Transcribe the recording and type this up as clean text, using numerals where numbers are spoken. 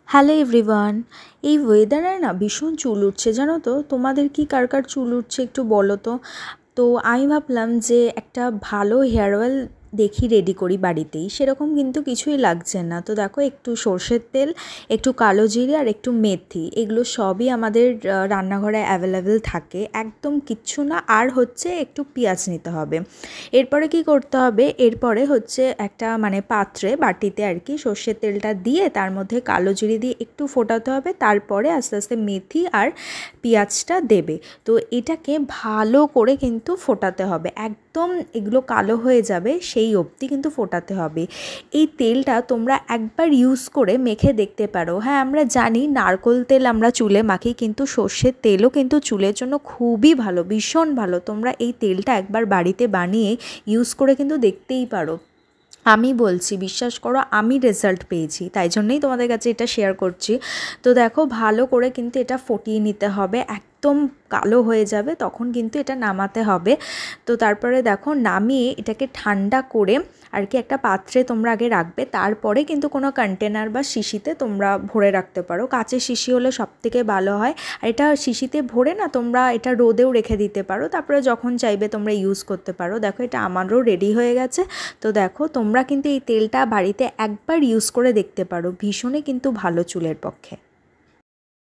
Hello everyone. এই ওয়েদারে না ভীষণ চুল উঠছে, জানো তো? তোমাদের কি কার কার চুল উঠছে একটু বলো তো। তো আমি ভাবলাম যে একটা ভালো হেয়ার অয়েল দেখি রেডি করি বাড়িতেই। সেরকম কিন্তু কিছুই লাগছে না। তো দেখো, একটু সর্ষের তেল, একটু কালো জিরে আর একটু মেথি, এগুলো সবই আমাদের রান্নাঘরে অ্যাভেলেবেল থাকে, একদম কিচ্ছু না। আর হচ্ছে একটু পেঁয়াজ নিতে হবে। এরপরে কি করতে হবে, এরপরে হচ্ছে একটা পাত্রে, বাটিতে আর কি, সর্ষের তেলটা দিয়ে তার মধ্যে কালো জিরে দিয়ে একটু ফোটাতে হবে। তারপরে আস্তে আস্তে মেথি আর পেঁয়াজটা দেবে। তো এটাকে ভালো করে কিন্তু ফোটাতে হবে, একদম এগুলো কালো হয়ে যাবে সেই অবধি কিন্তু ফোটাতে হবে। এই তেলটা তোমরা একবার ইউজ করে মেখে দেখতে পারো। হ্যাঁ, আমরা জানি নারকেল তেল আমরা চুলে মাখি, কিন্তু সর্ষের তেলও কিন্তু চুলের জন্য খুবই ভালো, ভীষণ ভালো। তোমরা এই তেলটা একবার বাড়িতে বানিয়ে ইউজ করে কিন্তু দেখতেই পারো। আমি বলছি, বিশ্বাস করো, আমি রেজাল্ট পেয়েছি, তাই জন্যই তোমাদের কাছে এটা শেয়ার করছি। তো দেখো, ভালো করে কিন্তু এটা ফুটিয়ে নিতে হবে, একদম কালো হয়ে যাবে তখন কিন্তু এটা নামাতে হবে। তো তারপরে দেখো, নামিয়ে এটাকে ঠান্ডা করে আর কি একটা পাত্রে তোমরা আগে রাখবে, তারপরে কিন্তু কোনো কন্টেনার বা শিশিতে তোমরা ভরে রাখতে পারো। কাচের শিশি হলে সবথেকে ভালো হয়। আর এটা শিশিতে ভরে না তোমরা এটা রোদেও রেখে দিতে পারো, তারপরে যখন চাইবে তোমরা ইউজ করতে পারো। দেখো, এটা আমারও রেডি হয়ে গেছে। তো দেখো, তোমরা কিন্তু এই তেলটা বাড়িতে একবার ইউজ করে দেখতে পারো, ভীষণই কিন্তু ভালো চুলের পক্ষে।